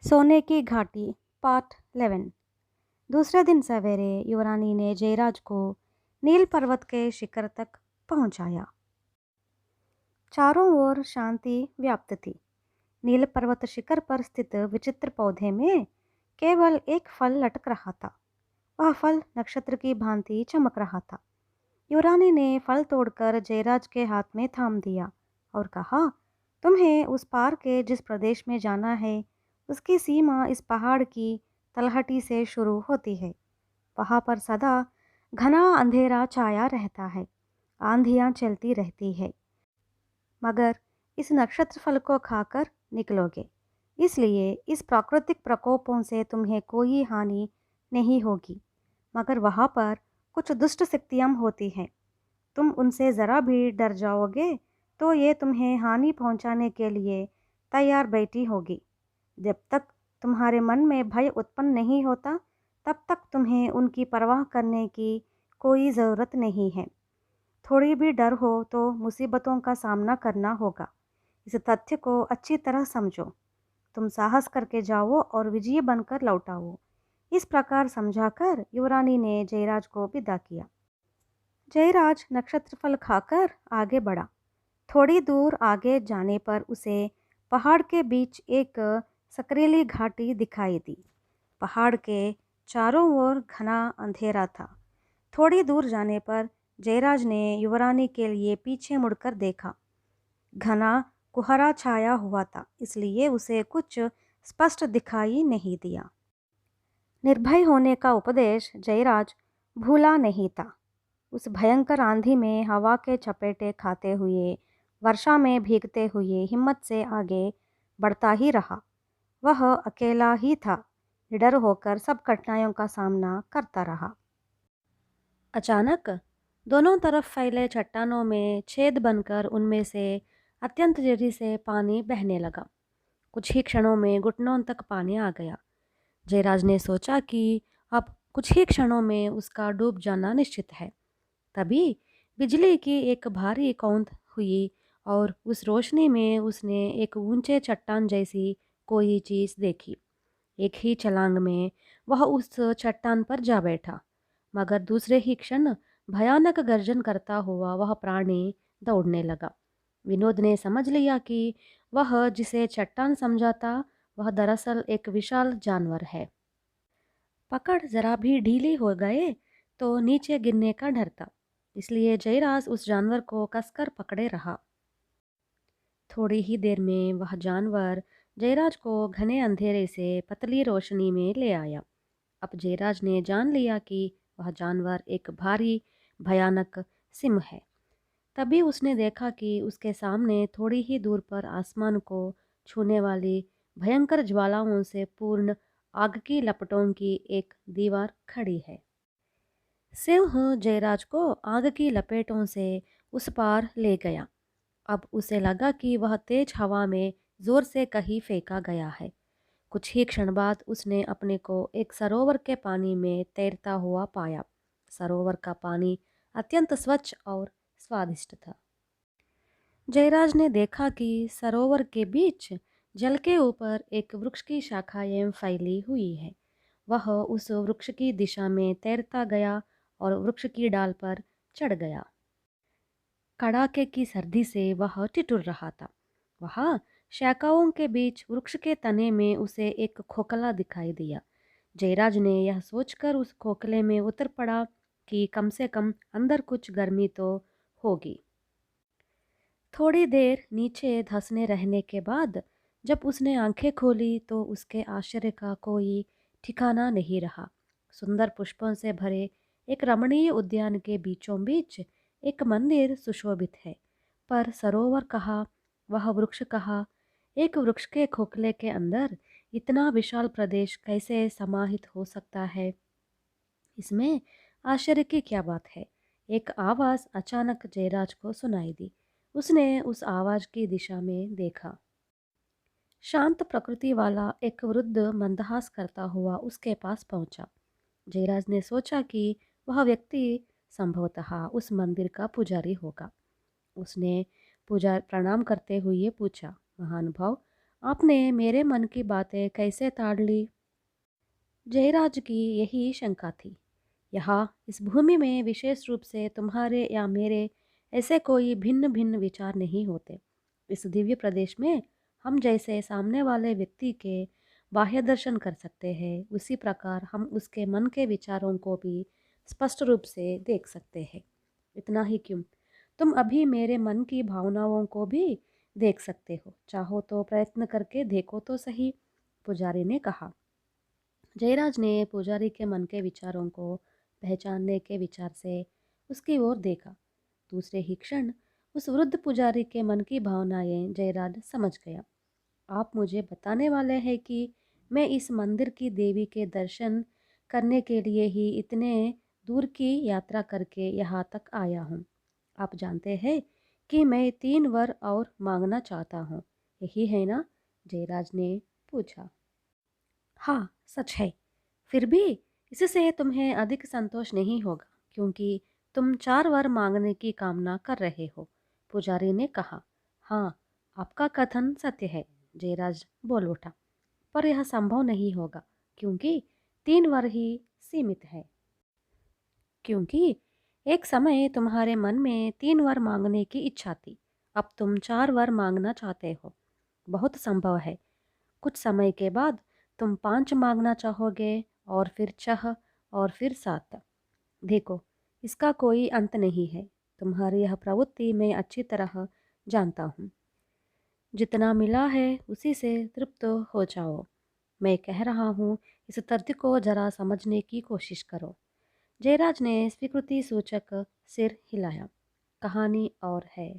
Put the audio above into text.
सोने की घाटी पार्ट 11। दूसरे दिन सवेरे युवरानी ने जयराज को नील पर्वत के शिखर तक पहुंचाया। चारों ओर शांति व्याप्त थी। नील पर्वत शिखर पर स्थित विचित्र पौधे में केवल एक फल लटक रहा था। वह फल नक्षत्र की भांति चमक रहा था। युवरानी ने फल तोड़कर जयराज के हाथ में थाम दिया और कहा, तुम्हें उस पार के जिस प्रदेश में जाना है, उसकी सीमा इस पहाड़ की तलहटी से शुरू होती है। वहाँ पर सदा घना अंधेरा छाया रहता है, आंधियाँ चलती रहती है, मगर इस नक्षत्र फल को खाकर निकलोगे। इसलिए इस प्राकृतिक प्रकोपों से तुम्हें कोई हानि नहीं होगी, मगर वहाँ पर कुछ दुष्ट शक्तियाँ होती हैं। तुम उनसे ज़रा भी डर जाओगे तो ये तुम्हें हानि पहुंचाने के लिए तैयार बैठी होगी। जब तक तुम्हारे मन में भय उत्पन्न नहीं होता, तब तक तुम्हें उनकी परवाह करने की कोई ज़रूरत नहीं है। थोड़ी भी डर हो तो मुसीबतों का सामना करना होगा। इस तथ्य को अच्छी तरह समझो। तुम साहस करके जाओ और विजयी बनकर लौट आओ। इस प्रकार समझाकर युवरानी ने जयराज को विदा किया। जयराज नक्षत्रफल खाकर आगे बढ़ा। थोड़ी दूर आगे जाने पर उसे पहाड़ के बीच एक सकरीली घाटी दिखाई दी। पहाड़ के चारों ओर घना अंधेरा था। थोड़ी दूर जाने पर जयराज ने युवरानी के लिए पीछे मुड़कर देखा। घना कुहरा छाया हुआ था, इसलिए उसे कुछ स्पष्ट दिखाई नहीं दिया। निर्भय होने का उपदेश जयराज भूला नहीं था। उस भयंकर आंधी में हवा के चपेटे खाते हुए, वर्षा में भीगते हुए हिम्मत से आगे बढ़ता ही रहा। वह अकेला ही था, निडर होकर सब कठिनाइयों का सामना करता रहा। अचानक दोनों तरफ फैले चट्टानों में छेद बनकर उनमें से अत्यंत तेजी से पानी बहने लगा। कुछ ही क्षणों में घुटनों तक पानी आ गया। जयराज ने सोचा कि अब कुछ ही क्षणों में उसका डूब जाना निश्चित है। तभी बिजली की एक भारी कौंध हुई और उस रोशनी में उसने एक ऊंचे चट्टान जैसी कोई चीज देखी। एक ही छलांग में वह उस चट्टान पर जा बैठा, मगर दूसरे ही क्षण भयानक गर्जन करता हुआ वह प्राणी दौड़ने लगा। विनोद ने समझ लिया कि वह जिसे चट्टान समझा था, वह दरअसल एक विशाल जानवर है। पकड़ जरा भी ढीली हो गए तो नीचे गिरने का डर था, इसलिए जयराज उस जानवर को कसकर पकड़े रहा। थोड़ी ही देर में वह जानवर जयराज को घने अंधेरे से पतली रोशनी में ले आया। अब जयराज ने जान लिया कि वह जानवर एक भारी भयानक सिंह है। तभी उसने देखा कि उसके सामने थोड़ी ही दूर पर आसमान को छूने वाली भयंकर ज्वालाओं से पूर्ण आग की लपटों की एक दीवार खड़ी है। सिंह जयराज को आग की लपेटों से उस पार ले गया। अब उसे लगा कि वह तेज हवा में जोर से कहीं फेंका गया है। कुछ ही क्षण बाद उसने अपने को एक सरोवर के पानी में तैरता हुआ पाया। सरोवर का पानी अत्यंत स्वच्छ और स्वादिष्ट था। जयराज ने देखा कि सरोवर के बीच जल के ऊपर एक वृक्ष की शाखाएं फैली हुई है। वह उस वृक्ष की दिशा में तैरता गया और वृक्ष की डाल पर चढ़ गया। कड़ाके की सर्दी से वह ठिठुर रहा था। वहाँ शाखाओं के बीच वृक्ष के तने में उसे एक खोखला दिखाई दिया। जयराज ने यह सोचकर उस खोखले में उतर पड़ा कि कम से कम अंदर कुछ गर्मी तो होगी। थोड़ी देर नीचे धंसने रहने के बाद जब उसने आंखें खोली तो उसके आश्चर्य का कोई ठिकाना नहीं रहा। सुंदर पुष्पों से भरे एक रमणीय उद्यान के बीचों बीच एक मंदिर सुशोभित है, पर सरोवर कहाँ, वह वृक्ष कहाँ। एक वृक्ष के खोखले के अंदर इतना विशाल प्रदेश कैसे समाहित हो सकता है? इसमें आश्चर्य की क्या बात है? एक आवाज़ अचानक जयराज को सुनाई दी। उसने उस आवाज़ की दिशा में देखा। शांत प्रकृति वाला एक वृद्ध मंदहास करता हुआ उसके पास पहुंचा। जयराज ने सोचा कि वह व्यक्ति संभवतः उस मंदिर का पुजारी होगा। उसने पूजा प्रणाम करते हुए पूछा, महानुभाव, आपने मेरे मन की बातें कैसे ताड़ ली? जयराज की यही शंका थी। यहाँ इस भूमि में विशेष रूप से तुम्हारे या मेरे ऐसे कोई भिन्न भिन्न विचार नहीं होते। इस दिव्य प्रदेश में हम जैसे सामने वाले व्यक्ति के बाह्य दर्शन कर सकते हैं, उसी प्रकार हम उसके मन के विचारों को भी स्पष्ट रूप से देख सकते हैं। इतना ही क्यों, तुम अभी मेरे मन की भावनाओं को भी देख सकते हो। चाहो तो प्रयत्न करके देखो तो सही, पुजारी ने कहा। जयराज ने पुजारी के मन के विचारों को पहचानने के विचार से उसकी ओर देखा। दूसरे ही क्षण उस वृद्ध पुजारी के मन की भावनाएं जयराज समझ गया। आप मुझे बताने वाले हैं कि मैं इस मंदिर की देवी के दर्शन करने के लिए ही इतने दूर की यात्रा करके यहाँ तक आया हूँ। आप जानते हैं कि मैं 3 वर और मांगना चाहता हूँ, यही है ना? जयराज ने पूछा। हाँ, सच है। फिर भी इससे तुम्हें अधिक संतोष नहीं होगा, क्योंकि तुम 4 वर मांगने की कामना कर रहे हो, पुजारी ने कहा। हाँ, आपका कथन सत्य है, जयराज बोल उठा। पर यह संभव नहीं होगा, क्योंकि 3 वर ही सीमित है। क्योंकि एक समय तुम्हारे मन में 3 वर मांगने की इच्छा थी, अब तुम 4 वर मांगना चाहते हो। बहुत संभव है कुछ समय के बाद तुम 5 मांगना चाहोगे, और फिर 6, और फिर 7। देखो, इसका कोई अंत नहीं है। तुम्हारी यह प्रवृत्ति मैं अच्छी तरह जानता हूँ। जितना मिला है उसी से तृप्त हो जाओ। मैं कह रहा हूँ, इस तथ्य को जरा समझने की कोशिश करो। जयराज ने स्वीकृति सूचक सिर हिलाया। कहानी और है।